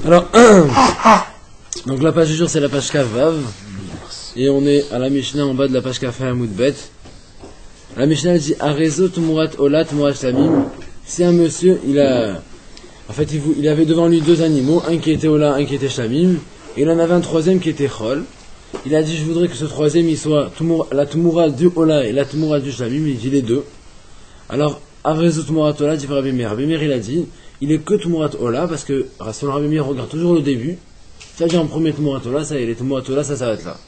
Alors, donc la page du jour c'est la page Kavav. Et on est à la Mishnah en bas de la page Kafé Hamoud Bet. La Mishnah elle dit Arezo Tumurat Ola Tumurat Shlamim. Si un monsieur, il avait devant lui deux animaux, un qui était Ola, un qui était Shlamim. Et il en avait un troisième qui était Chol. Il a dit je voudrais que ce troisième il soit la Tumura du Ola et la Tumura du Shlamim. Il dit les deux. Alors, Arezo Tumurat Ola dit Rabbi Meir. Rabbi Meir il a dit il est que Tumurat Ola parce que selon Rabbi Meir regarde toujours le début. C'est-à-dire en premier Tumurat Ola, ça y est, les Tumurat Ola ça s'arrête là.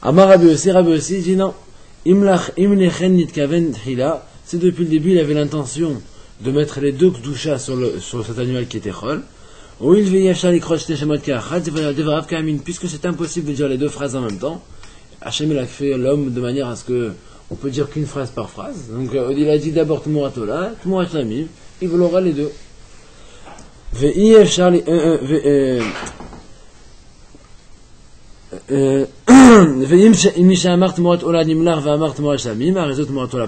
Amar Rabbi aussi dit non. Si depuis le début il avait l'intention de mettre les deux Kdusha sur cet animal qui était Chol, puisque c'est impossible de dire les deux phrases en même temps, Hachem il a fait l'homme de manière à ce que on peut dire qu'une phrase par phrase. Donc il a dit d'abord Tumurat Ola, Tumurat Shlamim, il voulera les deux.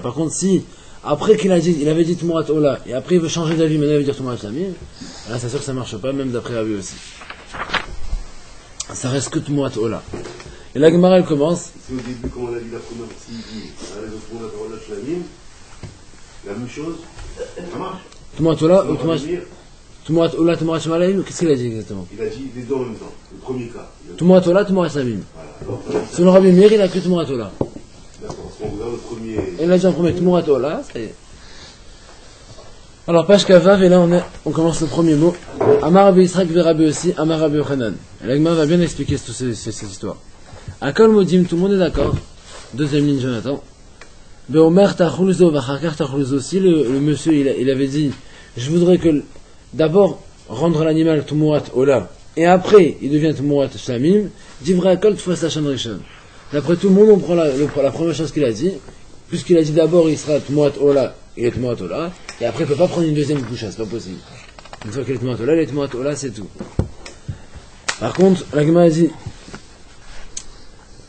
Par contre, si après qu'il avait dit Tumurat Ola et après il veut changer d'avis, maintenant il veut dire Tumurat Shlamim, là c'est sûr que ça marche pas, même d'après Rabbi aussi. Ça reste que Tumurat Ola. Et la Gemara elle commence. C'est au début, comme on a dit la première, s'il dit Tumurat Ola Shlamim, la même chose, ça marche. Tumurat Ola ou Tumurat Ola, Tumurat Shlamim, qu'est-ce qu'il a dit exactement? Il a dit les deux en même temps, le premier cas. Tumurat Ola, Tumurat Shlamim. Selon Rabbi Meir, il a que Tumurat Ola. D'accord, si on regarde le premier. Il a dit en premier Tumurat Ola, ça y est. Alors, page Kavav, et là on commence le premier mot. Amar Rabbi Yisraël ve Rabbi aussi, Amar Rabbi Yochanan. Et la Gemara va bien expliquer cette histoire. Akol Modim, tout le monde est d'accord. Deuxième ligne, Jonathan. Beomer Tachulzo, Vachakar Tachulzo aussi, le monsieur, il avait dit, je voudrais que d'abord rendre l'animal Tumurat Ola, et après il devient Tumurat Shlamim, d'ivra Akol Tfas Lachon Rishon. D'après tout le monde, on prend la première chose qu'il a dit, puisqu'il a dit d'abord il sera Tumurat Ola, il est Tumurat Ola, et après il ne peut pas prendre une deuxième couche, c'est pas possible. Une fois qu'il est Tumurat Ola, il est Tumurat Ola, c'est tout. Par contre, la Gemara dit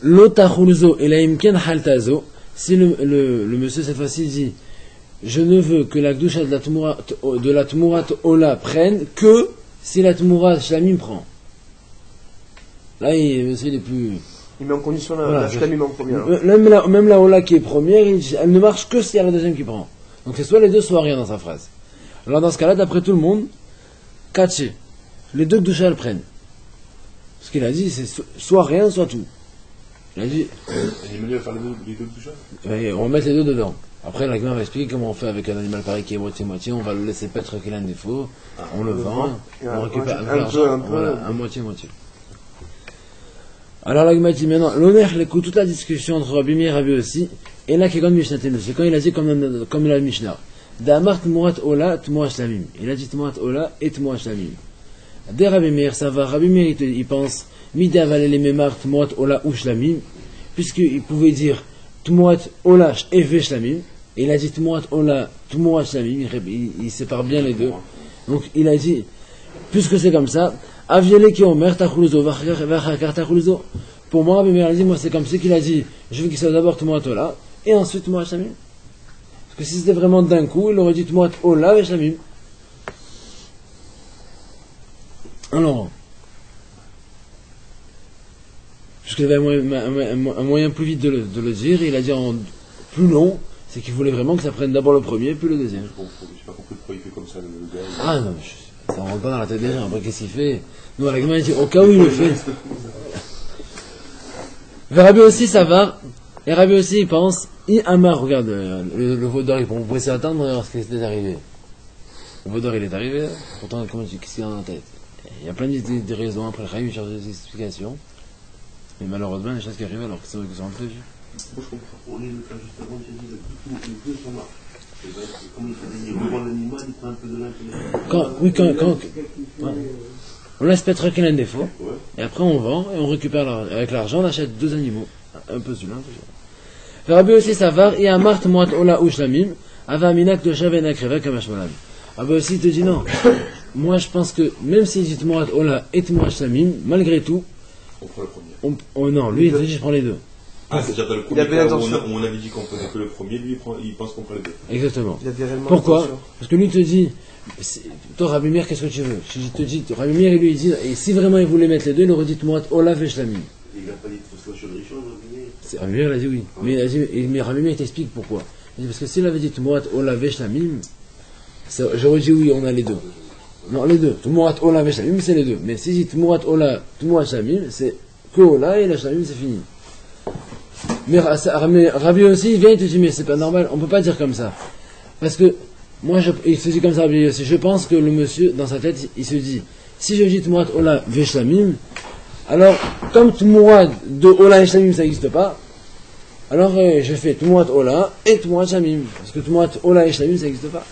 Lo Tachulzo et la Imken Haltazo, si le monsieur cette fois-ci dit je ne veux que la Gdusha de la Tumurat Ola prenne que si la Tumurat Shlamim prend. Là, il est plus. Il met en condition la Shlamim en première. Même la Ola qui est première, elle ne marche que s'il y a la deuxième qui prend. Donc c'est soit les deux, soit rien dans sa phrase. Alors dans ce cas-là, d'après tout le monde, Kaché, les deux Gdusha elles prennent. Ce qu'il a dit, c'est soit rien, soit tout. Il a dit. Il est mieux à faire les deux Gdusha. On va mettre les deux dedans. Après, la Gemara va expliquer comment on fait avec un animal pareil qui est moitié-moitié. On va le laisser paître qu'il a un défaut. On le vend. On récupère l'argent. Voilà, un moitié-moitié. Alors, la Gemara dit maintenant, l'honneur, l'écoute toute la discussion entre Rabbi Meir et Rabbi aussi. Et là, qui est comme Mishnah Tenu. C'est quand il a dit comme il a le Mishnah. D'Amar Tumurat Ola, Tumurat Shlamim. Il a dit Tumurat Ola et Tumurat Shlamim. Dès Rabbi Meir, ça va. Rabbi Meir, il pense, Mida avaler les mémars, Tumurat Ola ou Shlamim. Puisqu'il pouvait dire Tumurat Ola et Shlamim. Et il a dit Tumurat Ola, Tumurat Shlamim, il sépare bien les deux. Donc il a dit, puisque c'est comme ça, Aviele qui omer Tachulzo, Vachakar Tachulzo. Pour moi, Rabbi Meir a dit, moi c'est comme ça qu'il a dit, je veux qu'il soit d'abord Tumurat Ola, et ensuite Tumurat Shlamim. Parce que si c'était vraiment d'un coup, il aurait dit Tumurat Ola et Shlamim. Alors, puisqu'il avait un moyen plus vite de le dire, il a dit en plus long, c'est qu'il voulait vraiment que ça prenne d'abord le premier, puis le deuxième. Je n'ai pas compris pourquoi il fait comme ça le gars. Ah non, ça ne rentre pas dans la tête des gens. Après, qu'est-ce qu'il fait? Nous, à la gamin, il dit au cas où il le fait. Rabbi aussi, ça va. Et Rabbi aussi, il pense, Amar, regarde, le vaudor, vous pouvez s'attendre à voir ce qui est arrivé. Le vaudor, il est arrivé, pourtant, qu'est-ce qu'il a dans la tête? Il y a plein de raisons, après le Chaim, il cherche des explications. Mais malheureusement, les choses qui arrivent alors que c'est vrai qu'ils sont prévues. Moi je comprends. On est le cas juste avant, j'ai dit, les deux sont là. Comme il fait des devant l'animal, il prend un peu de l'un. On laisse peut-être qu'il a un défaut, et après on vend, et on récupère avec l'argent, on achète deux animaux. Un peu celui-là, un peu celui-là. Rabbi aussi savar, et amart moat ola ou shlamim, ava minak de shaven akreva kamashmalam. Rabbi aussi il te dit non. Moi je pense que même s'il dit moat ola et moat shlamim, malgré tout, on prend le premier. Non, lui il te dit je prends les deux. Ah, c'est-à-dire dans le Il premier avait cas où l'intention. on avait dit qu'on prenait que le premier, lui il pense qu'on prend les deux. Exactement. Il avait réellement Pourquoi? l'intention. Parce que lui te dit, toi Rabbi Meir, qu'est-ce que tu veux? Je te dis, Rabbi Meir, il lui dit, et si vraiment il voulait mettre les deux, il aurait dit Tmurat Ola Veshlamim. Il n'a pas dit de fausser sur le richon, Rabbi Meir, il a dit oui. Mais, il a dit, mais Rabbi Meir t'explique pourquoi. Il dit, parce que s'il avait dit Tmurat Ola Veshlamim, j'aurais dit oui, on a les deux. Non, les deux. Tmurat Ola Veshlamim, c'est les deux. Mais s'il dit Tmurat Ola, Tmurat Shlamim, c'est que Ola et la Shlamim, c'est fini. Mais Rabbi aussi, il vient et te dit, mais c'est pas normal, on peut pas dire comme ça. Parce que, moi, il se dit comme ça, Rabbi aussi. Je pense que le monsieur, dans sa tête, il se dit, si je dis Tmurat Ola Veshlamim, alors, comme Tmurat de Ola et Shlamim, ça n'existe pas, alors je fais Tmurat Ola et Tmurat Shlamim. Parce que Tmurat Ola et Shlamim, ça n'existe pas.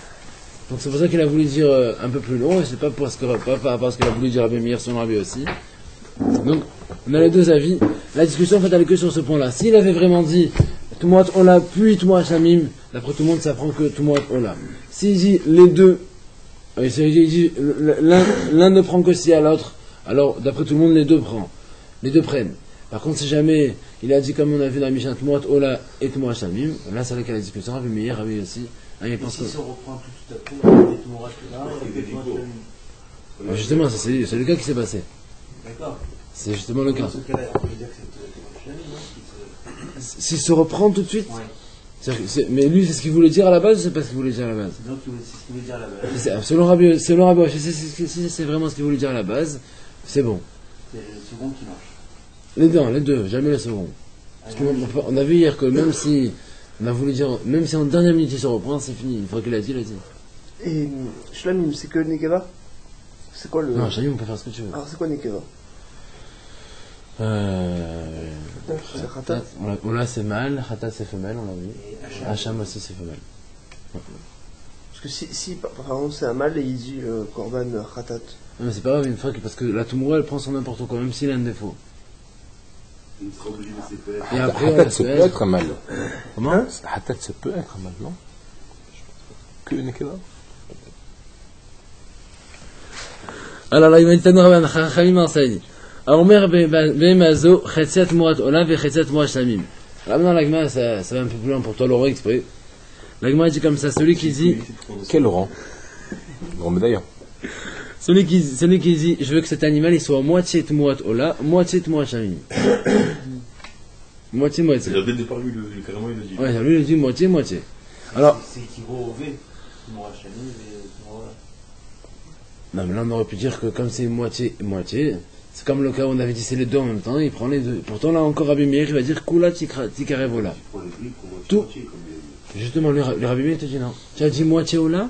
Donc c'est pour ça qu'il a voulu dire un peu plus long, et c'est pas parce qu'il a voulu dire Rabbi Meir son Rabbi aussi. Donc, on a les deux avis. La discussion en fait elle est que sur ce point-là. S'il avait vraiment dit Tmurat Ola puis Tmurat Shlamim, d'après tout le monde ça prend que Tmurat Ola. S'il dit les deux, il dit l'un ne prend que si à l'autre, alors d'après tout le monde les deux prennent. Par contre si jamais il a dit comme on a vu dans la Mishnah Tmurat Ola et Tmurat Shlamim, là c'est là qu'il y a la discussion, Rabbi Meir, Rabbi aussi. Et si on reprend tout à coup, on a des Tmurat là, on a des Tmurat Shlamim. Justement, c'est le cas qui s'est passé. D'accord. C'est justement le cas. Dans ce cas-là, on peut dire que c'est Tmurat Shlamim, non? S'il se reprend tout de suite, Ouais. mais lui c'est ce qu'il voulait dire à la base ou c'est pas ce qu'il voulait dire à la base? Donc c'est ce qu'il veut dire à la base. Selon Rabbi, si c'est vraiment ce qu'il voulait dire à la base, c'est bon. C'est le second qui marche. Les deux, jamais le second. Parce qu'on a vu hier que même si on a voulu dire, même si en dernière minute il se reprend, c'est fini. Une fois qu'il a dit, il a dit. Et Shlamim, c'est que Nekeva? C'est quoi le. Non, Shlamim, on peut faire ce que tu veux. Alors c'est quoi Nekeva? C'est Khatat. Ola c'est mâle, Khatat c'est femelle, on l'a vu. Hacham aussi c'est femelle. Parce que si par exemple c'est un mâle et il dit Korban Khatat. Non, mais c'est pas grave, une fois parce que la Tumura elle prend son n'importe quoi, même s'il a un défaut. Il sera obligé de se faire. Et après, on Hatat, a ça peut fait- être un mal. Comment Hatat, ça peut être un mal, non? Que Nekeva? Alors là, il m'a dit Tanour Rabban, Chachamim enseigne. Omer Bemazo, Chetziat Murat Ola, Chetziat Murat Shlamim. Là maintenant, l'agma, ça va un peu plus loin pour toi, Laurent, exprès. L'agma dit comme ça, celui qui dit, Quel rang? Bon, mais d'ailleurs. celui qui dit, je veux que cet animal il soit moitié Tmurat Ola, moitié Tmurat Shlamim. Moitié. C'est-à-dire dès le départ, lui, carrément, il a dit. Ouais, lui il dit moitié. Alors, C'est équivaut au V. Tmurat Shlamim et Tmurat. non mais là on aurait pu dire que comme c'est moitié, c'est comme le cas où on avait dit c'est les deux en même temps, il prend les deux. Pourtant là encore Rabbi Meir il va dire Kula Tikare Ola. Pour les briques, pour moi, Tout. moitié, comme il a dit. Justement, le Rabbi Meir te dit non. Tu as dit moitié Ola,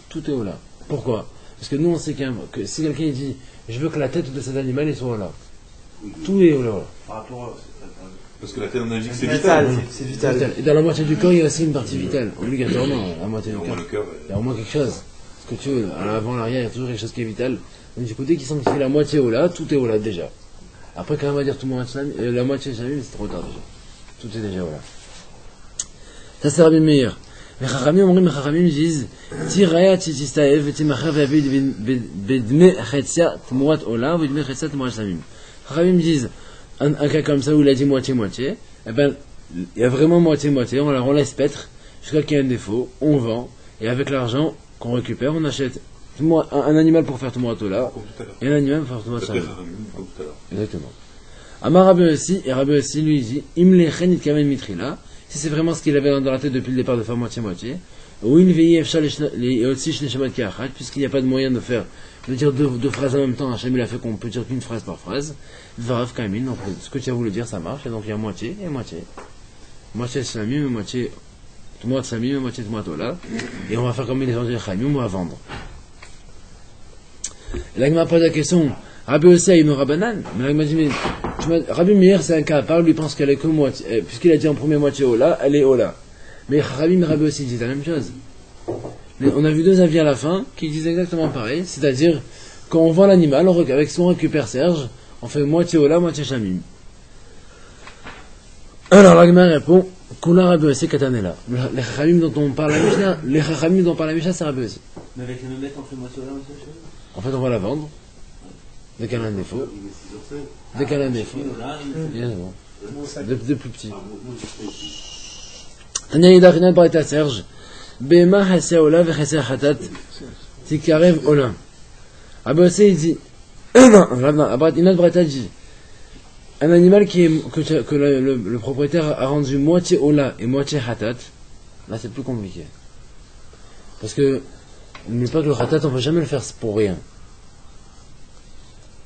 tout est Ola. Pourquoi? Parce que nous on sait que si quelqu'un il dit je veux que la tête de cet animal il soit Ola, tout est Ola. Par rapport à. Parce que la tête, on a dit que c'est Vital, vital. c'est vital. Et dans la moitié du corps il y a aussi une partie vitale, obligatoirement, la moitié Et du au corps. moins le cœur. Il y a au moins quelque chose. Ce que tu veux, à l'avant, à l'arrière, il y a toujours quelque chose qui est vital. Donc du côté qui sanctifie la moitié Ola, tout est Ola déjà. Après quand on va dire tout le monde la moitié Shlamim, c'est trop tard déjà. Tout est déjà Ola. Ça c'est Rabbi Meir. Les Chachamim disent Tiraya Titistaev Timacher Vavid Bedme Chetsia Tmurat Ola Bedme Chetsia Tmurat Shlamim. Chachamim disent un cas comme ça où il a dit moitié, eh ben il y a vraiment moitié, on laisse paître jusqu'à qu'il y ait un défaut, on vend, et avec l'argent qu'on récupère, on achète un animal pour faire Tmurat Ola Comme tout à l'heure. et un animal pour faire Tmurat D'après Shlamim. Chachamim, comme tout à l'heure. Exactement. Amar Rabbi aussi, et Rabbi aussi lui dit Imlechen Itkamen Mitrila, si c'est vraiment ce qu'il avait dans la tête depuis le départ de faire moitié, ou il veille Efshal et aussi Shneshamat Kiachat, puisqu'il n'y a pas de moyen de dire deux phrases en même temps, Hachem il a fait qu'on peut dire qu'une phrase par phrase, Varav Kamin, donc ce que tu as voulu dire ça marche, et donc il y a moitié et moitié. Moitié Shlamim et moitié Tmurat Shlamim et moitié Tmurat Ola, et on va faire comme les gens de Chaim, on va vendre. Et là il m'a posé la question, Rabbi aussi a une Rabbanan, mais là il m'a dit, mais Rabbi Meir c'est un cas à part, lui pense qu'elle est que moitié, puisqu'il a dit en premier moitié Ola, elle est Ola. Mais Rabbi aussi disent la même chose. Mais on a vu deux avis à la fin qui disent exactement pareil, c'est-à-dire quand on vend l'animal, avec son récupère Serge, on fait moitié Ola, moitié Shamim. Alors l'Agma répond, Kula Rabbi aussi Katanela. Les Chachamim dont on parle la Mishnah, c'est Rabbi aussi. Mais avec les mêmes on fait moitié là, moitié Shlamim. En fait on va la vendre, dès qu'elle a un défaut. Dès qu'elle a un défaut. Là, Bien, bon. de plus petit. Tania Yidachina Braïta Serge, Bema Chesser Ola Vechesser Hatat, Tikarev Ola. Abba aussi il dit, une autre Braïta dit, un animal que le propriétaire a rendu moitié Ola et moitié Hatat, là c'est plus compliqué. Parce que, n'oublie pas que le Hatat on ne peut jamais le faire pour rien.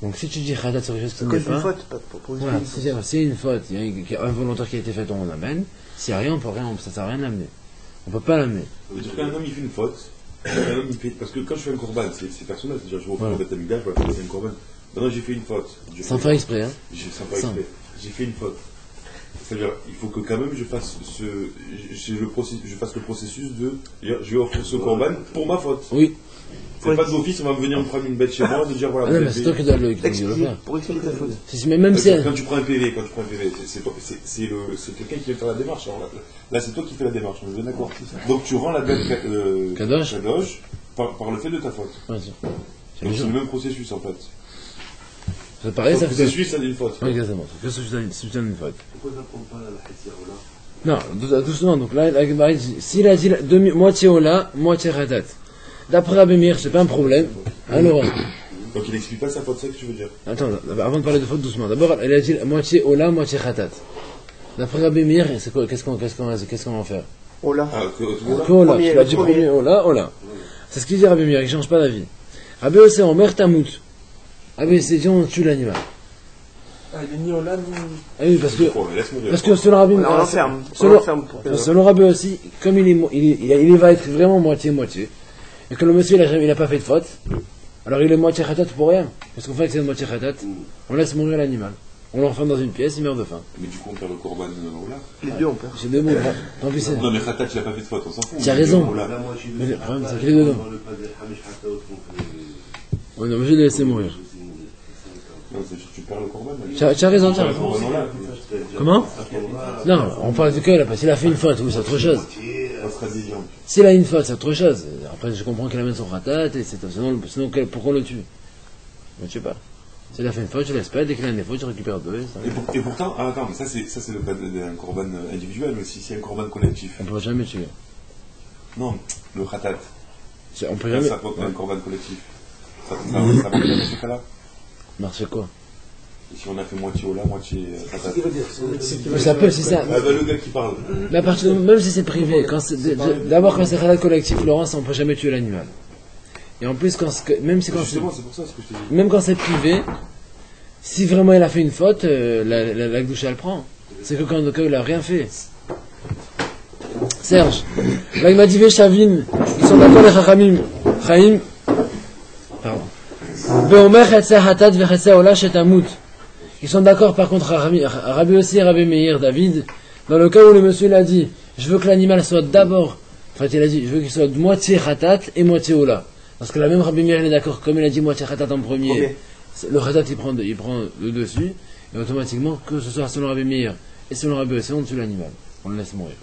Donc si tu dis Hatat sur quelque chose qui n'est pas... une faute, pas pour Voilà, c'est une faute, il y a un volontaire qui a été fait, on l'amène. S'il n'y a rien, on peut rien, ça ne sert à rien de l'amener. On ne peut pas l'amener. Ça veut dire qu'un homme il fait une faute, un homme il fait... parce que quand je fais un corban, c'est personnel, c'est-à-dire je vais au faire un amigdal, je vais faire un corban. Maintenant j'ai fait une faute. Sans faire exprès, hein. Sans faire exprès. J'ai fait une faute. C'est-à-dire, il faut que quand même je fasse je fasse le processus de... Je vais offrir ce corban pour ma faute. Oui. C'est pas d'office, on va venir me prendre une bête chez moi, de dire voilà. Ah non, mais c'est toi qui dois le faire. Pour expliquer ta faute. Même si... Quand tu prends un PV, c'est quelqu'un qui vient faire la démarche. Alors là, c'est toi qui fais la démarche, on est bien d'accord. Donc tu rends la bête Kadosh par le fait de ta faute. Ouais, c'est le même processus en fait. C'est pareil, ça fait... C'est suisse, ça dit une faute. Oui, exactement. C'est que tu donnes une faute. Pourquoi ça prend pas la Chesser Ola? Non, doucement. Donc là, il dit, s'il a dit moitié Ola, moitié Hatat. D'après Rabbi Meir, c'est pas un problème. Alors, donc il n'explique pas sa faute, c'est ce que tu veux dire. Attends, avant de parler de faute, doucement. D'abord, il a dit moitié Ola, moitié Khatat. D'après Rabbi Meir, c'est quoi, qu'est-ce qu'on va faire? Ola. Ola. Tu l'as dit premier Ola. C'est ce qu'il dit Rabbi Meir, il ne change pas d'avis. Rabbi Yossé, en mer tamout. Rabbi Yossé dit on tue l'animal. Ah, il est ni Ola, ni... Ah oui, parce que selon Rabbi Meir, on l'enferme. Selon Rabbi aussi, comme il va être vraiment moitié-moitié, et que le monsieur il n'a pas fait de faute, alors il est moitié khatat pour rien. Parce qu'on fait que c'est moitié khatat, on laisse mourir l'animal. On l'enferme dans une pièce, il meurt de faim. Mais du coup on perd le corban Ola. Les deux on perd. C'est deux mots, tant pis c'est. Non mais khatat il n'a pas fait de faute, on s'en fout. Tu as raison. Mais le problème c'est qu'il est dedans. On est obligé de laisser mourir. Tu perds le corban. Tu as raison. Comment? Non, on parle du cas là, parce qu'il a fait une faute, oui, c'est autre chose. S'il a une faute, c'est autre chose. Après, je comprends qu'il amène son ratat, et sinon, pourquoi on le tue? On ne tue pas. S'il a fait une faute, tu laisses pas, dès qu'il a une faute, tu récupères deux. Et pourtant, attends, mais ça c'est le cas d'un corban individuel, mais si c'est un corban collectif. On ne peut jamais tuer. Non, le ratat. On peut jamais. Ça peut un corban collectif. Ça marche dans ce cas-là. Marche quoi? Si on a fait moitié Ola, moitié Khatat. Ça peut, c'est ça. Le gars qui parle. Mais à partir de, même si c'est privé, d'abord quand c'est Khatat collectif, Laurence, on ne peut jamais tuer l'animal. Et en plus, même si quand c'est pour ça ce que je te dis. Même quand c'est privé, si vraiment il a fait une faute, la douche elle prend. C'est que quand le cas il a rien fait. Serge, là il m'a dit Veshavim, ils sont d'accord les Chachamim. Chaim, pardon. Ils sont d'accord par contre Rabbi aussi et Rabbi Meir, David, dans le cas où le monsieur l'a dit, je veux que l'animal soit d'abord, en fait il a dit, je veux qu'il soit de moitié khatat et moitié ola. Parce que la même Rabbi Meir il est d'accord, comme il a dit moitié khatat en premier, le khatat il prend le dessus, et automatiquement, que ce soit selon Rabbi Meir et selon Rabbi aussi, on tue l'animal, on le laisse mourir.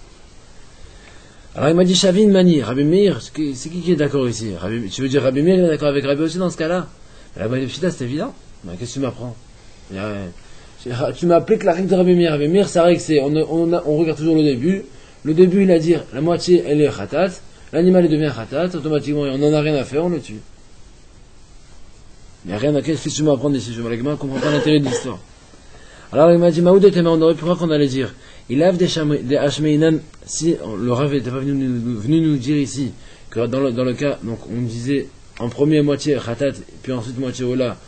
Alors il m'a dit Shavin Mani, Rabbi Meir, c'est qui est d'accord ici? Tu veux dire Rabbi Meir il est d'accord avec Rabbi aussi dans ce cas-là? La Baï de Pshita, c'est évident. Mais qu'est-ce que tu m'apprends? Tu m'appliques la règle de Rabbi Meir. Rabbi Meir, sa règle, c'est on regarde toujours le début. Le début, il a dit la moitié, elle est khatat. L'animal, il devient khatat. Automatiquement, on n'en a rien à faire, on le tue. Il n'y a rien à faire. Qu'est-ce que tu m'apprends ici? Je ne comprends pas l'intérêt de l'histoire. Alors, il m'a dit Maoud et on aurait pu voir qu'on allait dire il lave des hashmeinan. Si le Rav n'était pas venu nous dire ici que dans le cas, donc on disait en premier moitié khatat, puis ensuite moitié ola,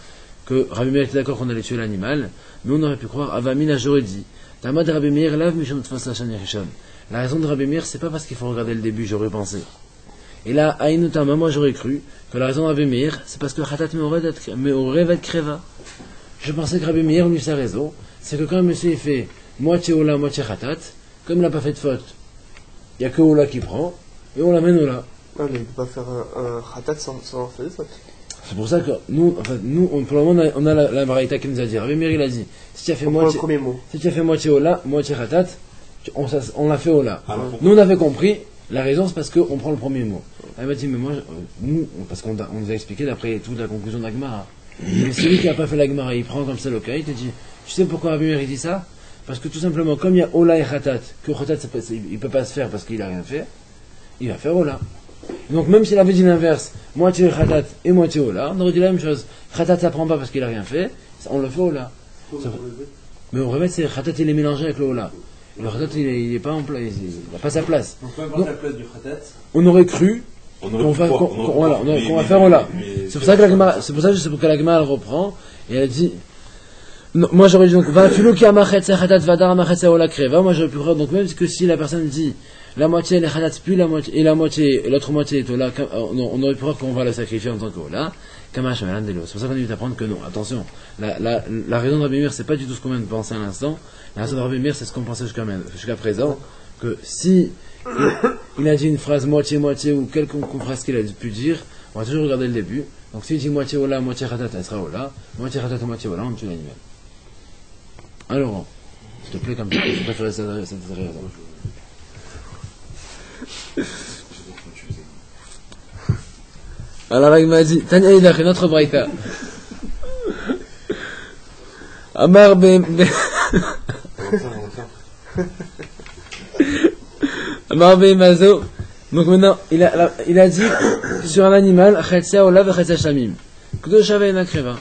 que Rabbi Meir était d'accord qu'on allait tuer l'animal, mais on aurait pu croire Avamina, j'aurais dit Tamad Rabbi Meir lave mishon tfas lachan yerishon. La raison de Rabbi Meir, c'est pas parce qu'il faut regarder le début, j'aurais pensé. Et là, Aïnutama, moi j'aurais cru que la raison de Rabbi Meir, c'est parce que khatat meorevet kreva. Je pensais que Rabbi Meir, lui, sa raison, c'est que quand un monsieur il fait moitié ola, moitié khatat, comme il n'a pas fait de faute, il n'y a que ola qui prend, et on l'amène ola. Non, mais il ne peut pas faire un khatat sans faire des fautes. C'est pour ça que nous, pour le moment, on a la Braïta qui nous a dit. Rabbi Meir il a dit, si tu as fait moitié ola, moitié khatat, on l'a fait ola. Nous on avait compris, la raison c'est parce qu'on prend le premier mot. Elle m'a dit, mais moi, parce qu'on nous a expliqué d'après toute la conclusion de la Gemara. Mais celui qui n'a pas fait la Gemara, il prend comme ça le cas, il te dit, tu sais pourquoi Rabbi Meir il dit ça? Parce que tout simplement, comme il y a Ola et Khatat, que Khatat il ne peut pas se faire parce qu'il n'a rien fait, il va faire Ola. Donc même s'il avait dit l'inverse, moitié Khatat et moitié Ola, on aurait dit la même chose. Khatat ça prend pas parce qu'il n'a rien fait, on le fait Ola. Mais au réveil, c'est Khatat il est mélangé avec le Ola. Le Khatat il est pas en place, il n'a pas sa place. Donc peu importe la place du Khatat. On aurait cru qu'on va faire Ola. C'est pour ça que la Gemara elle reprend et elle dit. Non, moi j'aurais dit donc va filouki amachet khatat vadar amachet ola kreva. Moi j'aurais pu voir donc même que si la personne dit la moitié elle est khatat puis la moitié l'autre moitié est ola, on aurait pu voir qu'on va la sacrifier en tant que ola. Kamash malandelo. C'est pour ça qu'on dit d'apprendre que non. Attention, la raison de Rabbi Meir c'est pas du tout ce qu'on vient de penser à l'instant. La raison de Rabbi Meir c'est ce qu'on pensait jusqu'à présent, que si il a dit une phrase moitié moitié ou quelconque phrase qu'il a pu dire, on va toujours regarder le début. Donc s'il dit moitié ola moitié khatat, elle sera ola. Moitié khatat moitié ola, on tue l'animal. Alors, s'il te plaît, comme ça, je préfère cette raison. Alors, il m'a dit, Tanya Idach, notre braïta. Amar Mazo. Donc maintenant, il a dit sur un animal, Chetsia Ola Vechetsia Shamim. Kdosha Ve'ena Kreva.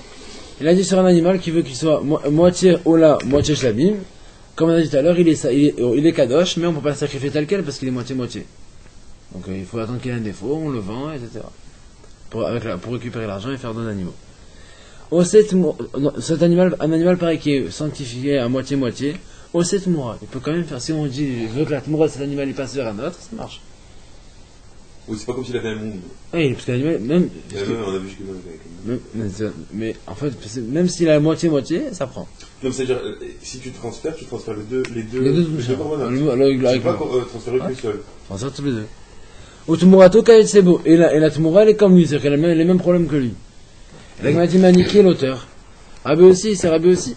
Il a dit sur un animal qui veut qu'il soit moitié Ola, moitié Shlabim. Comme on a dit tout à l'heure, il est Kadosh, mais on ne peut pas le sacrifier tel quel parce qu'il est moitié-moitié. Donc il faut attendre qu'il ait un défaut, on le vend, etc. Pour récupérer l'argent et faire d'autres animaux. Un animal pareil qui est sanctifié à moitié-moitié, Oset Moura. Il peut quand même faire, si on dit, je veux que la Moura de cet animal il passe vers un autre, ça marche. Oui, c'est pas comme s'il avait un monde. Oui, parce que l'animal, même. On a vu jusque-là. Mais en fait, même s'il a moitié-moitié, ça prend. Non, c'est-à-dire, si tu transfères les deux. Les deux corbanes. Tu peux pas transférer qu'une seule. Transfère tous les deux. Au Tumurato Kaetsebo. Et la Tumura, elle est comme lui, c'est-à-dire qu'elle a les mêmes problèmes que lui. La Gemara dit maniquer l'auteur. Rabbi aussi, c'est Rabbi aussi.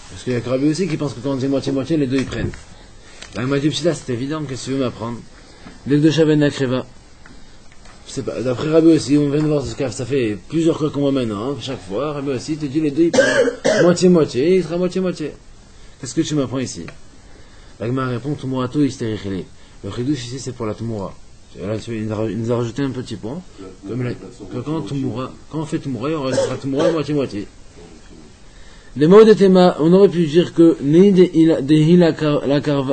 Parce qu'il y a que Rabbi aussi qui pense que quand c'est moitié-moitié, les deux ils prennent. La Gemara dit, là, c'est évident, qu'est-ce que tu veux m'apprendre? Dès que de Shaven Nakreva. D'après Rabbi aussi, on vient de voir ce cas, ça fait plusieurs fois qu'on voit maintenant, hein, chaque fois, Rabbi aussi te dit les deux ils prennent moitié-moitié, il sera moitié-moitié. Qu'est-ce que tu m'apprends ici? La Gemara répond, Tumurato Isterichele. Le Chidouche ici c'est pour la Tumura. Là, il nous a rajouté un petit point. Que quand on fait Tumura, on rajoutera Tumura moitié-moitié. Les mots de Théma, on aurait pu dire que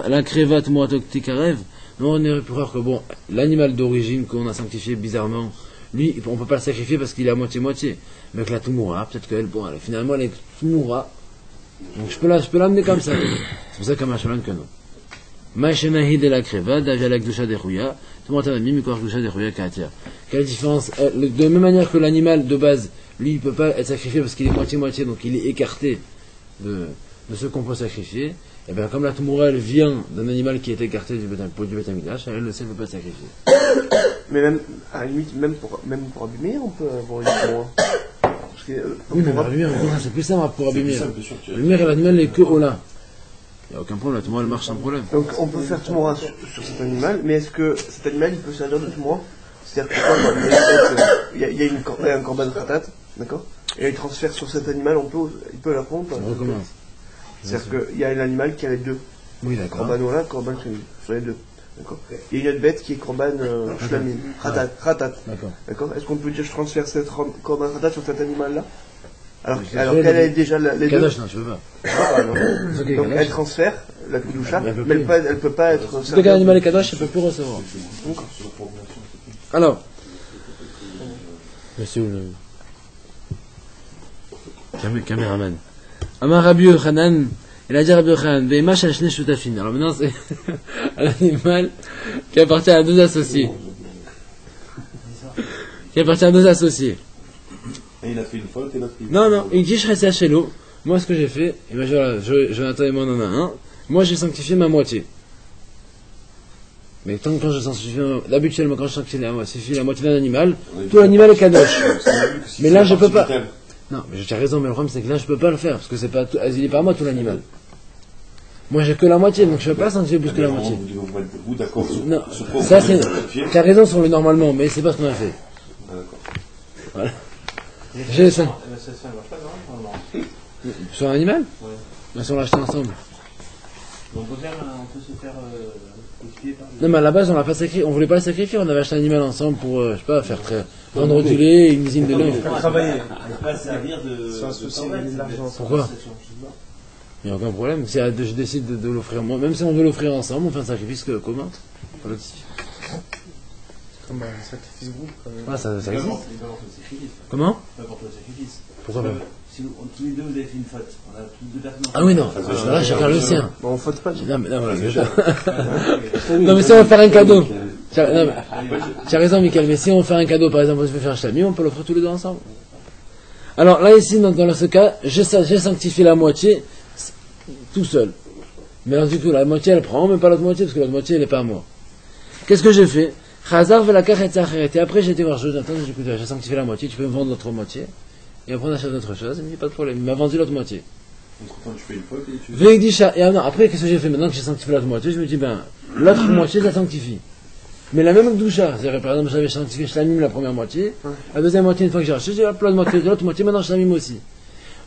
la Kreva Tumurato Tikarev. Non, on aurait pu croire que bon, l'animal d'origine qu'on a sanctifié bizarrement, lui, on ne peut pas le sacrifier parce qu'il est à moitié-moitié. Mais avec la Tumura, peut-être qu'elle, bon, finalement, elle est Tumura. Donc je peux l'amener comme ça. C'est pour ça qu'à Machalan que non. Maïchenahi de la Kreva, Dajalak Dusha de Rouya, Tumatanami, Mikor Dusha de Rouya Katia. Quelle différence? De la même manière que l'animal de base, lui, il ne peut pas être sacrifié parce qu'il est moitié-moitié, donc il est écarté de ce qu'on peut sacrifier. Et bien, comme la Tumura, elle vient d'un animal qui est écarté du Beth Amikdash, elle ne sait pas être sacrifiée. Mais même, à la limite, même pour abîmer, on peut avoir une Tumura. Oui, mais Rabbi Meir, c'est plus simple pour Rabbi Meir. Rabbi Meir, l'animal n'est que Ola. Il n'y a aucun problème, la Tumura, elle marche sans problème. Donc, on peut faire Tumura sur cet animal, mais est-ce que cet animal, il peut servir de Tumura? C'est-à-dire que il y a un korban khatat, d'accord? Et il transfère sur cet animal, il peut la prendre. On recommence. C'est-à-dire qu'il y a un animal qui a les deux. Oui, d'accord. Korban Ola, korban Shlamim, sur les deux. D'accord. Il y a une autre bête qui est korban Shlamim, khatat. D'accord. Est-ce qu'on peut dire je transfère cette korban khatat sur cet animal-là? Alors qu'elle a déjà les deux. Kadosh, non, tu veux pas. Donc elle transfère la Kedusha, mais elle peut pas être. Dès qu'un animal est Kadosh, elle ne peut plus recevoir. Alors. Monsieur le caméraman. Amar Rabbi Yochanan, il a dit Rabbi Yochanan, Ve'ima shashne shutafin. Alors maintenant c'est un animal qui appartient à deux associés. Et il a fait une faute et l'autre. Non, il dit Shresia Shelo. Moi ce que j'ai fait, et ben voilà, Jonathan et moi on en a un. Moi j'ai sanctifié ma moitié. Mais quand je sanctifie, d'habituellement quand je sanctifie la moitié d'un animal, tout l'animal est kadosh. Mais là je peux pas. Non, mais tu as raison, mais le problème c'est que là je peux pas le faire, parce que c'est pas tout, il est pas à moi tout l'animal. Moi j'ai que la moitié, donc je peux pas sanctifier plus que la moitié. Vous d'accord Non, ça c'est. Tu as raison sur le normalement, mais c'est pas ce qu'on a fait. Ah, d'accord. Voilà. J'ai ça. Ça marche pas, non? Sur un animal? Ouais. Mais si on l'a acheté ensemble. Donc on peut se faire sacrifier par Non, mais à la base, on l'a pas sacrifié, on voulait pas le sacrifier, on avait acheté un animal ensemble pour, je sais pas, faire vendre du lait, une usine de lait. Travailler. ne pas servir de. C'est un souci, corvette, de l'argent. Pourquoi? Il n'y a aucun problème. Si je décide de l'offrir moi, même si on veut l'offrir ensemble, on fait un sacrifice commun. Collectif. Comme un sacrifice groupe, quand même. Ah, ça Peu existe. importe le sacrifice. Comment? Peu importe le sacrifice. Pourquoi pas? Si tous les deux vous avez fait une faute, on a tous deux personnes. Ah oui, non. Là, chacun le sien. Bon, on faute pas. Non, mais non, voilà, non, mais si on veut faire un cadeau. Tu as raison, Michael, mais si on veut faire un cadeau, par exemple, on se fait faire un chlami, on peut l'offrir tous les deux ensemble. Alors là, ici, dans ce cas, j'ai sanctifié la moitié tout seul. Mais alors, du coup, la moitié, elle prend, mais pas l'autre moitié, parce que l'autre moitié, elle n'est pas à moi. Qu'est-ce que j'ai fait? Chazar veut la et après, j'ai été voir Jonathan, j'ai dit, écoute, j'ai sanctifié la moitié, tu peux me vendre l'autre moitié. Et après, on achète d'autres choses, il me dit, pas de problème, il m'a vendu l'autre moitié. Entre-temps, tu fais une faute et tu... Veikdisha, et après, qu'est-ce que j'ai fait maintenant que j'ai sanctifié l'autre moitié? Je me dis, ben, l'autre moitié, je la sanctifie. Mais la même Gdusha, c'est-à-dire, par exemple, j'avais sanctifié Shlamim la première moitié, la deuxième moitié, une fois que j'ai racheté, j'ai l'autre moitié, maintenant Shlamim aussi.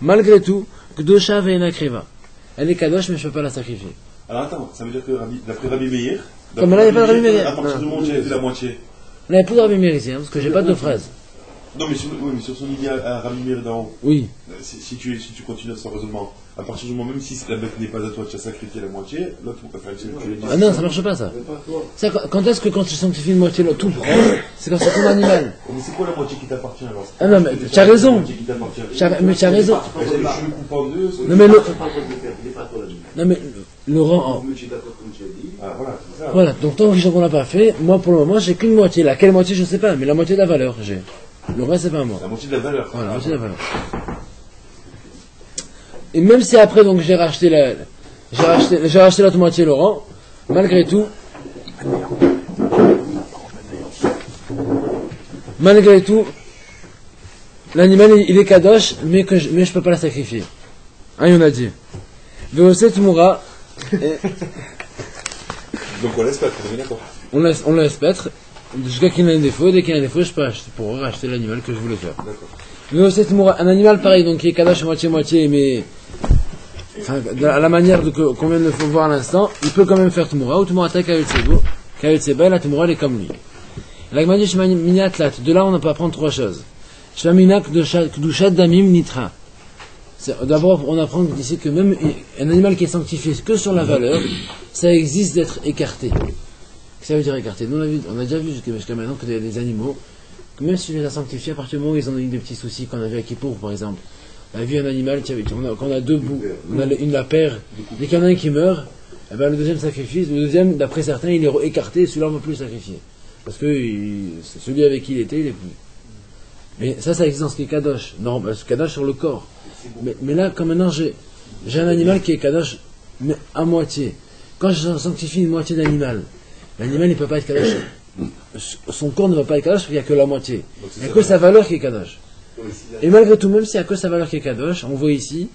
Malgré tout, Gdusha veina kreva. Elle est kadosh, mais je ne peux pas la sacrifier. Alors attends, ça veut dire que d'après Rabbi Meir... Comme là, il n'y a pas de Rabbi Meir. À partir du moment où j'ai fait la moitié... Là, il n'y a plus de Rabbi Meir ici, hein, parce que j'ai pas de phrase. Non, mais sur son idée à Rabbi Meir d'en haut, Oui. si tu continues à ce raisonnement, à partir du moment, même si la bête n'est pas à toi, tu as sacrifié la moitié, l'autre, tu l'as dit. Ah non, ça marche pas, ça. Ça, quand est-ce que quand tu sanctifies une moitié, tout prend, c'est quand c'est ton animal. Mais c'est quoi la moitié qui t'appartient alors? Ah non, mais tu as raison. Mais tu as raison. Je le coupe en deux. Non, mais non, mais Laurent, Ah, voilà, c'est ça. voilà, donc tant qu'on l'a pas fait, moi pour le moment j'ai qu'une moitié. Laquelle moitié je sais pas, mais la moitié de la valeur j'ai. Le reste c'est pas à moi. La moitié de la valeur. Voilà, la moitié de la valeur. Et même si après donc j'ai racheté l'autre moitié Laurent, malgré tout, l'animal il est kadosh, mais je peux pas la sacrifier. Hein, on a dit. Veoset moura. Donc on laisse pas, on est d'accord. On laisse paître jusqu'à qu'il y ait un défaut. Dès qu'il y a un défaut, je peux pour racheter l'animal que je voulais faire. D'accord. Un animal pareil, donc qui est kadosh moitié-moitié, mais enfin, à la manière qu'on vient de le voir à l'instant, il peut quand même faire tmoura, ou tmoura kayot seba, et la tmoura elle est comme lui. La Gemara dit minatlat, de là on peut apprendre trois choses. Shvaminak kdushat damim nitra. D'abord, on apprend d'ici que même un animal qui est sanctifié que sur la valeur, ça existe d'être écarté. Qu'est-ce que ça veut dire écarté? Nous, on a déjà vu jusqu'à maintenant que des animaux, que même si on les a sanctifiés, à partir du moment où ils ont eu des petits soucis, qu'on a vu à Kippour par exemple, on a vu un animal, qu'on a deux bouts, on a la paire, dès qu'il y en a un qui meurt, eh ben, le deuxième sacrifice, le deuxième, d'après certains, il est écarté, celui-là on ne va plus le sacrifier. Parce que celui avec qui il était, il est plus. Mais ça existe dans ce qui est kadosh. Non, c'est kadosh sur le corps. Mais là, comme maintenant, j'ai un animal qui est kadosh, mais à moitié. Quand je sanctifie une moitié d'animal, l'animal ne peut pas être kadosh. Son corps ne va pas être kadosh parce qu'il n'y a que la moitié. Il n'y a que sa valeur qui est kadosh. Et malgré tout, même s'il n'y a que sa valeur qui est kadosh, on voit ici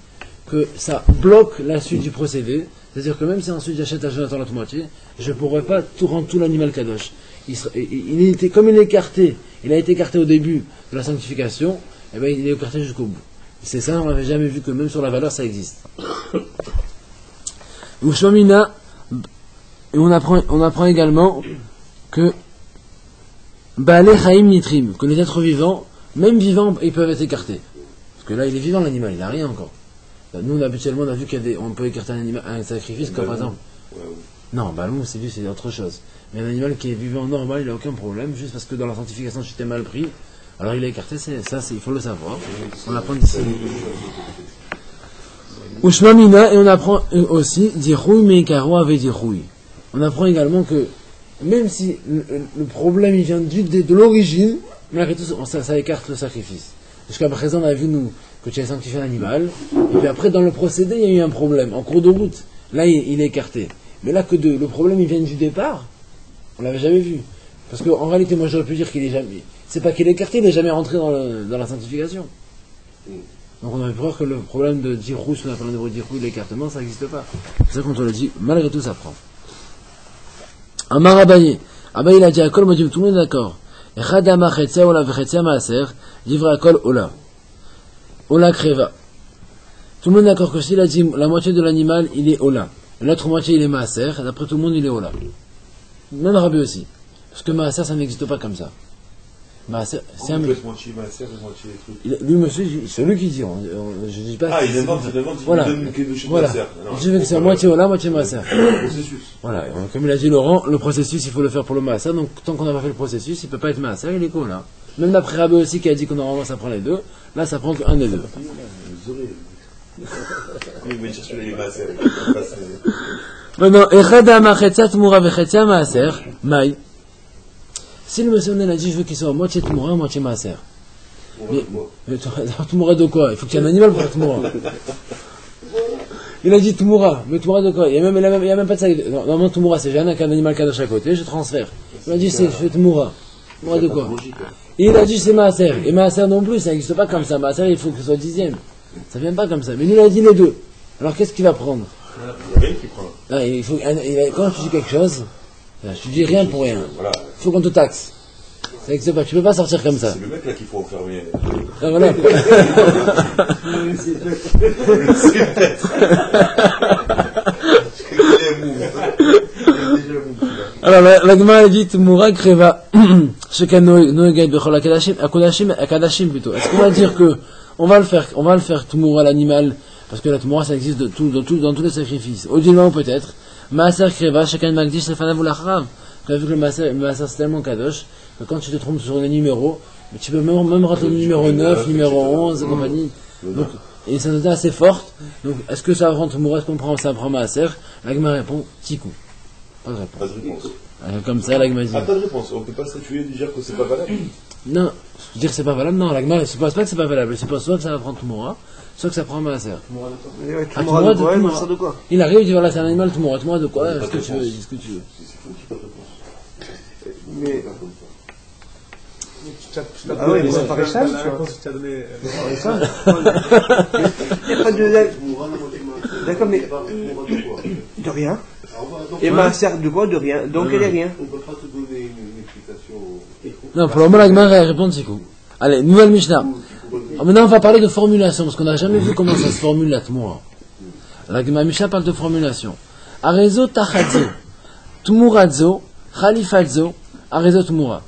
que ça bloque la suite du procédé. C'est-à-dire que même si ensuite j'achète à Jonathan l'autre moitié, je ne pourrais pas rendre tout l'animal kadosh. Comme il est écarté, il a été écarté au début de la sanctification, et bien il est écarté jusqu'au bout. C'est ça, on n'avait jamais vu que même sur la valeur ça existe. Ushomina, et on apprend également que Baale Chaim Nitrim, que les êtres vivants, même vivants, ils peuvent être écartés. Parce que là il est vivant l'animal, il n'a rien encore. Nous habituellement on a vu qu'on peut écarter un sacrifice comme par exemple. Non, balou c'est autre chose. Mais un animal qui est vivant normal, il n'a aucun problème, juste parce que dans la sanctification j'étais mal pris. Alors il est écarté, il faut le savoir. On l'apprend d'ici. Ushmamina, et on apprend aussi, dirouille meikaro avec dirouille. On apprend également que, même si le problème il vient de l'origine, malgré tout, ça écarte le sacrifice. Jusqu'à présent, on a vu, nous, que tu as sanctifié un animal, et puis après, dans le procédé, il y a eu un problème. En cours de route, là, il est écarté. Mais là, le problème, il vient du départ, on l'avait jamais vu. Parce qu'en réalité, moi, j'aurais pu dire qu'il est jamais. C'est pas qu'il est écarté, il n'est jamais rentré dans la sanctification. Donc on aurait pu voir que le problème de dirou, ce qu'on appelle en hébreu dirou, l'écartement, ça n'existe pas. C'est ça qu'on te le dit, malgré tout, ça prend. Amar Abaye. Abaye, il a dit à Kol Modim, tout le monde est d'accord. Echadama chetzia ola vechetzia maaser, livre à Kol ola. Ola kreva. Tout le monde est d'accord que s'il a dit la moitié de l'animal, il est ola. l'autre moitié il est maaser, et d'après tout le monde il est ola. Même Rabbi aussi. Parce que maaser ça n'existe pas comme ça. Maaser, c'est un moitié maaser et moitié truc. lui, monsieur, c'est lui qui dit. Je dis pas. Ah, il invente, voilà. il donne quelque chose de Voilà. maaser. Je veux que c'est moitié ola, moitié maaser. Processus. Voilà. Comme il a dit Laurent, le processus il faut le faire pour le maaser. Donc tant qu'on n'a pas fait le processus, il peut pas être maaser, il est ola. Même d'après Rabbi aussi qui a dit qu'on normalement ça prend les deux, là ça prend qu'un des deux. Oui, mais cherche les maaser. Maintenant, Echada Machetza Tmura Vechetza Maaser, Maï. Si le monsieur a dit je veux qu'il soit moitié Tmura, moitié Maaser. Mais Tmura de quoi? Il faut qu'il y ait un animal pour Tmura. Il a dit Tmura, mais Tmura de quoi? Il n'y a même pas de ça. Normalement Tmura c'est jamais qu'un animal kadosh à côté, je transfère. Il a dit c'est je fais Tmura. Tmura de quoi? Et il a dit c'est Maaser. Et Maaser non plus, ça n'existe pas comme ça. Maaser il faut que ce soit dixième. Ça vient pas comme ça. Mais lui il a dit les deux. Alors qu'est-ce qu'il va prendre? Il y a rien qui prend. Ah, quand tu dis quelque chose, tu dis rien pour rien. Voilà. Il faut qu'on te taxe. Ça n'existe pas, tu peux pas sortir comme ça. C'est le mec là qu'il faut enfermer. Ah, voilà. C'est peut-être. Alors la Gemara dit Tmura Kreva Shekan Noegay Bechol Akadashim plutôt. Est-ce qu'on va dire que on va le faire Tmura l'animal parce que la Tmura ça existe dans tous les sacrifices. Audilement peut-être. Maaser Kreva Shekan Magdish Lefanav Ulachrav. Tu as vu que le Maaser c'est tellement kadosh que quand tu te trompes sur les numéros, tu peux même rater le numéro 9, numéro 11 et compagnie. Donc, et ça nous est assez forte. Donc est-ce que ça va prendre Tmura? Est-ce qu'on prend ça prend Maaser? La Gemara répond Tikou. Pas de réponse. Pas de réponse. Comme ça, la Gemara dit. Ah, pas de réponse. On peut pas statuer et dire que c'est pas valable. Non, dire que c'est pas valable, non, la Gemara ne suppose pas que c'est pas valable. Elle suppose soit que ça va prendre Tmura, soit que ça prend Maaser. Tmura de quoi? Il arrive, il dit voilà, c'est un animal Tmura. Tmura de quoi? Ce que tu veux, dis ce que tu veux. Mais. Ah oui, mais c'est pas Réchal, tu vois. Il n'y a pas de. D'accord, mais. De rien. Et ma sert de quoi? De rien. Donc elle est rien. On ne peut pas te donner une explication. Non, pour le moment, la Gemara répond Tikou. Allez, nouvelle Mishnah. Maintenant, on va parler de formulation, parce qu'on n'a jamais vu comment ça se formule la Tmura. La Mishnah parle de formulation. Arezo tachadzo, Tmuradzo, Khalifadzo, Arezo Tmura.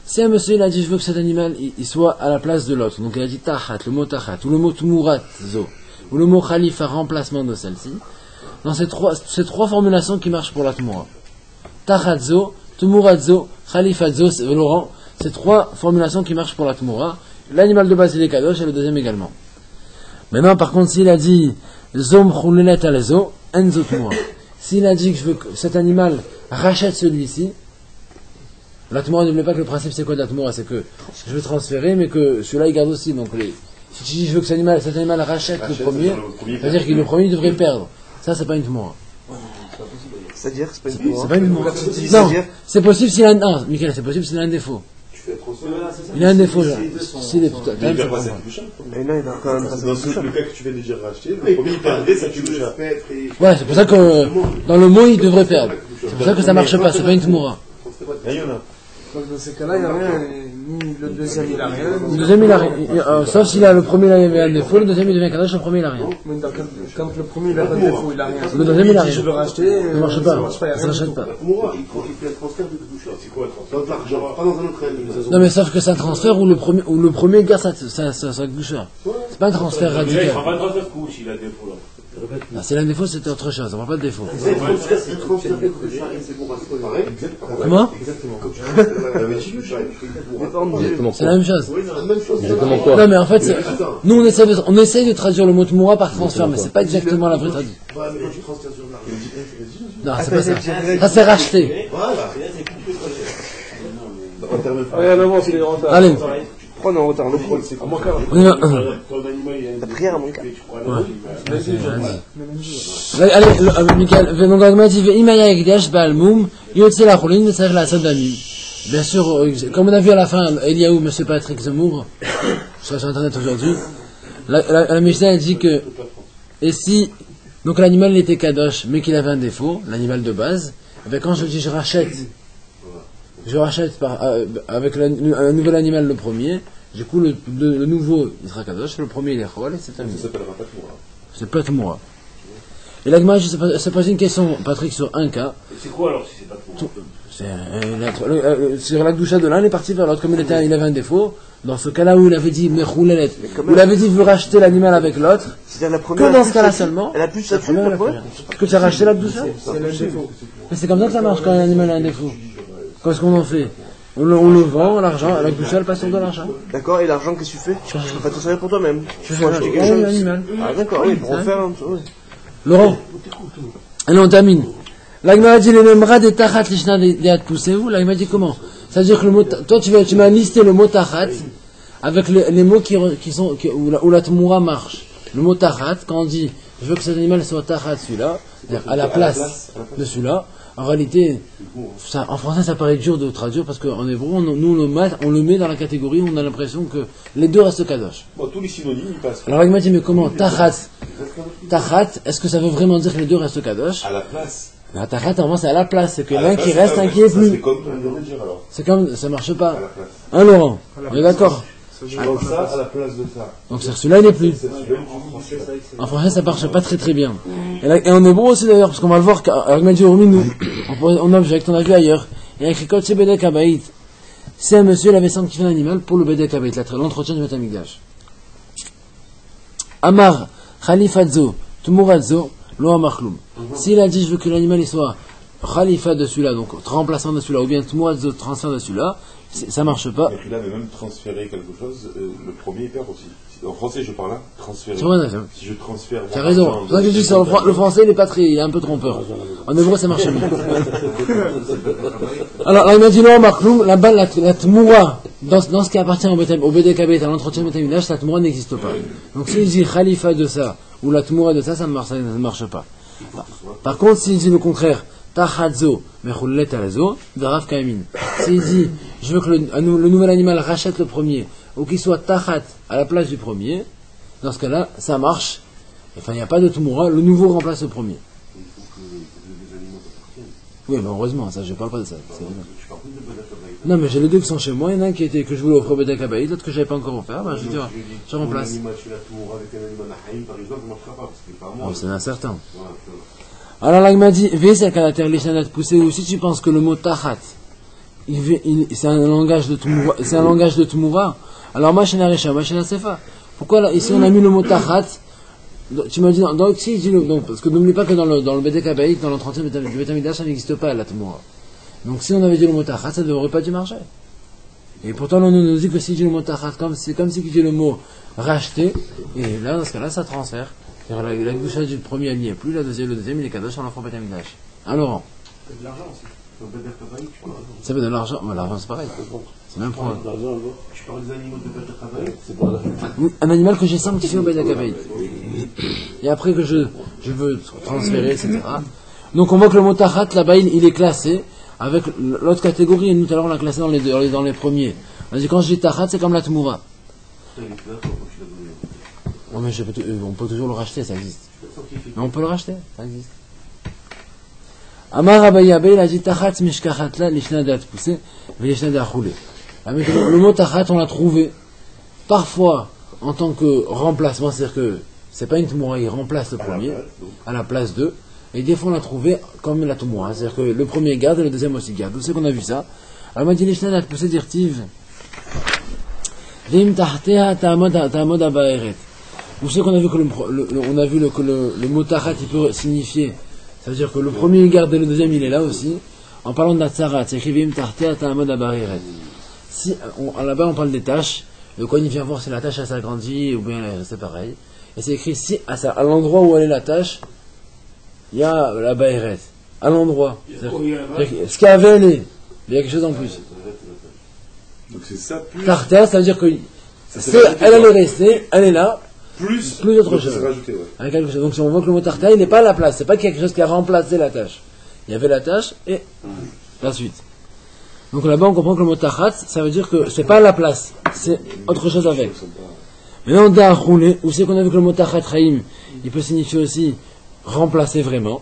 Si un monsieur il a dit je veux que cet animal il soit à la place de l'autre, donc il a dit tachat, le mot tachat, ou le mot Tmuradzo, ou le mot Khalifa, remplacement de celle-ci, dans ces trois formulations qui marchent pour la Tmura. Tachadzo, Tmuradzo, Khalifadzo, Laurent, c'est trois formulations qui marchent pour la Tmura. L'animal de base il est kadosh et le deuxième également. Maintenant par contre s'il a dit Zom chulelet alezo, enzo Tmura. S'il a dit que je veux que cet animal rachète celui-ci, la Tmura n'oublie pas que le principe c'est quoi de la Tmura? C'est que je veux transférer mais que celui-là il garde aussi. Donc si tu dis je veux que cet animal rachète le premier, c'est-à-dire que le premier il devrait perdre. Ça c'est pas une Tmura. C'est-à-dire que c'est pas une Tmura. C'est pas une Tmura. Non, c'est possible s'il a un. Michael, c'est possible s'il a un défaut. Il a un défaut là. S'il est putain. Il va passer plus cher. Et là il a quand même Dans le cas que tu viens de dire racheter, le premier il perdait, ça tu le cher. Ouais, c'est pour ça que dans le mot il devrait perdre. C'est pour ça que ça marche pas, c'est pas une Tmura. Là, il y en a. Donc dans ces cas-là, il n'y a rien, ni le deuxième il a rien. Le deuxième il a rien. Sauf s'il a le premier il avait un défaut, le deuxième il devient kadosh, le premier il a rien. Mais quand le premier il a pas de défaut, il a rien. Le deuxième il a rien. Je veux racheter, Ça marche pas. il y a Ça rien du s'achète tout. pas. Moi, il fait un transfert de Kedusha. C'est quoi le transfert? Dans de l'argent, pas dans un autre animal. Non mais sauf que c'est un transfert où le premier garde sa goucheur. C'est pas un transfert Il radical. prend pas de transfert couche, il a des défauts là. Ah, c'est un défaut, c'était autre chose, on parle pas de défaut. C'est un transfert de Kedusha et c'est pour c'est pareil. Comment? Exactement C'est la même chose. Exactement quoi? Non mais en fait, nous on essaye de traduire le mot Tmura par transfert, mais c'est pas exactement la vraie traduction. Non, c'est pas ça. Ça c'est racheté. Regarde avant, il est en retard. Allez. Prends en retard le pro. On y va. La prière à mon cas. Allez, Michael, donc Agma dit Imaya Ekdesh Balmoum, Yotse la Choline, c'est la Sodamim. Bien sûr, comme on a vu à la fin, Eliaou, monsieur Patrick Zemmour, je serai sur internet aujourd'hui, la Mishnah dit que, et si, donc l'animal il était Kadosh, mais qu'il avait un défaut, l'animal de base, et bien quand je dis je rachète avec un nouvel animal le premier, du coup le nouveau il sera Kadosh, le premier il est Chol, et c'est terminé. Ça s'appellera pas Tmura. C'est pas Tmura. Et la Gemara se pose une question, Patrick, sur un cas. Et c'est quoi alors si c'est pas trop? Sur la doucha de l'un, il est parti vers l'autre. Comme il avait un défaut, dans ce cas-là où il avait dit Mechoulelet, où il avait dit veut racheter l'animal avec l'autre, que dans ce cas-là seulement, elle a plus sa première, la première. Parce que tu as racheté la doucha. Mais c'est comme ça que ça marche quand un animal a un défaut. Qu'est-ce qu'on en fait? On le vend, l'argent, la doucha elle passe sur de l'argent. D'accord, et l'argent, qu'est-ce que tu fais? Tu fais tout ça pour toi-même. Tu fais acheter quelque chose. L'animal. Ah d'accord, oui, pour en faire un truc. Laurent, allez on termine. L'agma dit le memra de tachat lishna de poussez-vous. L'agma dit comment? C'est-à-dire que le mot, toi tu m'as listé le mot tachat avec les mots où la tmoura marche. Le mot tachat, quand on dit je veux que cet animal soit tachat celui-là, c'est-à-dire à la place de celui-là, en réalité, en français ça paraît dur de traduire parce qu'en hébreu, on le met dans la catégorie où on a l'impression que les deux restent kadosh. Bon, tous les synonymes ils passent. Alors l'agma dit mais comment? Tachat, est-ce que ça veut vraiment dire que les deux restent kadosh? À la place. La tachat, avant, c'est à la place, c'est que À l'un la qui place, reste, un ça, qui est ça, plus. C'est comme on vient de dire alors. C'est comme, ça marche pas. À la place. Hein, Laurent? On est d'accord? Donc ça à la place de ça. Donc celui-là, il n'est plus. En français, ça marche pas très très bien. Et en hébreu aussi d'ailleurs, parce qu'on va le voir, avec Madi Urmi, nous, on objecte, on a vu ailleurs. Il y a écrit Kotse Bedek Habayit. Si un monsieur, il avait sanctifié un animal pour le Bedek Habayit, l'entretien du Beth Amikdash. Amar, Khalifadzo, Tumuradzo, Lo Amachloum. S'il a dit, je veux que l'animal il soit Khalifa de celui-là, donc remplaçant de celui-là, ou bien Tumuradzo, transfert de celui-là, ça marche pas. Et là, mais même transférer quelque chose, le premier il perd aussi. En français, je parle là, transférer. C'est vrai, si je transfère. tu as raison. C'est pour ça que je dis ça. Le français, il est pas très, il est un peu trompeur. En hébreu, ça marche bien. Alors, il m'a dit non, Marcloum, là-bas, la tmoura, dans ce qui appartient au BDKB, à l'entretien de Betamigdash, la tmoura n'existe pas. Donc, s'il dit khalifa de ça, ou la tmoura de ça, ça ne marche pas. Par contre, s'il dit le contraire, Tachadzo, mechoulet alazo, de Rav Kamin. S'il dit, je veux que le nouvel animal rachète le premier, ou qu'il soit tachat à la place du premier, dans ce cas-là, ça marche. Enfin, il n'y a pas de tmoura, le nouveau remplace le premier. Oui, mais heureusement, ça, je ne parle pas de ça. Non, mais j'ai les deux qui sont chez moi, il y en a un que je voulais offrir au Bedek Habayit, l'autre que je n'avais pas encore offert, ben, je dis, je remplace. Un animal chez la tour avec un animal à Haïm, par exemple, ne marchera pas, parce que pas moi. Oh, c'est incertain. Alors là, il m'a dit, c'est qu'à la terre, les chanats poussés, ou si tu penses que le mot tachat, c'est un langage de tmoura, alors ma shena recha, ma shena sefa. Pourquoi là, ici on a mis le mot tachat? Tu m'as dit, donc si, donc, parce que n'oublie pas que dans le Bedek Habayit, dans l'entretien du Beth Amikdash, ça n'existe pas la tmoura. Donc si on avait dit le mot tachat, ça ne devrait pas du marché. Et pourtant, on nous dit que si tu dis le mot tachat, c'est comme si tu dis le mot racheter, et là, dans ce cas-là, ça transfère. La doucha du premier, elle n'y est plus, le deuxième, il est kadosh, on l'offre au Beth Amikdash. Hein, Laurent? C'est de l'argent aussi. Ça fait de l'argent, mais l'argent c'est pareil. C'est même problème. Tu parles des animaux de Bedek Habayit, c'est pas l'argent. Oui, un animal que j'ai sanctifié au Bedek Habayit. Et après que je veux transférer, etc. Donc on voit que le mot tachat, là-bas, il est classé avec l'autre catégorie, et nous tout à l'heure on l'a classé dans les premiers. On a dit quand je dis tachat, c'est comme la tmoura. Non, mais on peut toujours le racheter, ça existe. Mais on peut le racheter, ça existe. Amar Abaye Abaye, il a dit tachat mishkachat la lishna de poussé, lishna de achoulé. Le mot tachat, on l'a trouvé parfois en tant que remplacement, c'est-à-dire que c'est pas une tmoura, il remplace le premier à la place d'eux. Et des fois on l'a trouvé comme la tmoura, c'est-à-dire que le premier garde et le deuxième aussi garde. Où c'est qu'on a vu ça? Alors il m'a dit lishna de poussé dirtive. Vim tahtea ta'amod abaeret. Vous savez qu'on a vu que le mot tachat il peut signifier, ça veut dire que le premier il garde et le deuxième il est là aussi. En parlant de la tzarat, c'est écrit vim tahtea ta'amod abaeret. Si là-bas on parle des tâches, le Kohen vient voir si la tâche elle s'agrandit ou bien c'est pareil. Et c'est écrit si à l'endroit où elle est la tâche, il y a la baeret. À l'endroit. Ce qu'il y avait, il y a quelque chose en plus. Donc c'est ça plus. Tahtea, ça veut dire que elle est restée, elle est là. Plus autre chose. Rajouté, ouais. Avec quelque chose. Donc si on voit que le mot tahtea, il n'est pas à la place, c'est pas quelque chose qui a remplacé la tâche. Il y avait la tâche et la suite. Donc là-bas on comprend que le mot tachat, ça veut dire que c'est pas à la place, c'est autre chose avec. Maintenant da roulé, où c'est qu'on a vu que le mot tachat chaim, il peut signifier aussi remplacer vraiment.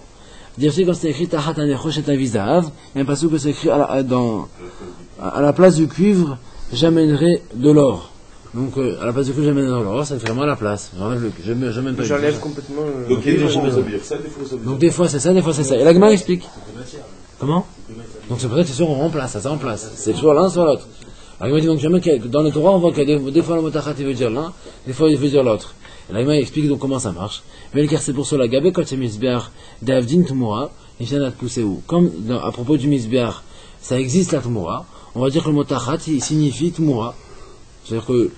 Dire aussi quand c'est écrit tachat anechosh et avizav, il y a un passage que c'est écrit à la place du cuivre, j'amènerai de l'or. Donc, à la place du cul, je mets dans l'or, c'est vraiment à la place. J'enlève le cul, je mets pas le J'enlève cul. complètement. Donc, Ok, des fois, je mets ça le- veut dire ça, des fois, ça veut dire Donc, des fois c'est ça, des fois c'est ça. Et la Gemara explique. Comment? Donc, c'est pour ça que c'est sûr, on remplace, ça remplace. C'est soit l'un, soit l'autre. La Gemara dit donc, jamais que dans le Torah, on voit que des fois le mot tachat, il veut dire l'un, des fois il veut dire l'autre. Et la Gemara explique donc comment ça marche. Mais car c'est pour cela, Gabé, quand c'est misbeach, d'avdin tumura, il vient d'être poussé où? Comme à propos du misbeach, ça existe la tumura, on va dire que le mot tachat, il signifie tumura. C'est-à-dire que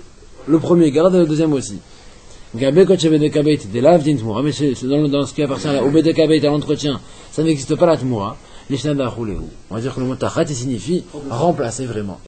le premier garde et le deuxième aussi. Gabé, quand c'est bedekabet, de l'avdin tumura, mais c'est dans ce qui appartient au bedekabet, à l'entretien, ça n'existe pas la tumura. On va dire que le mot tachat, il signifie remplacer vraiment.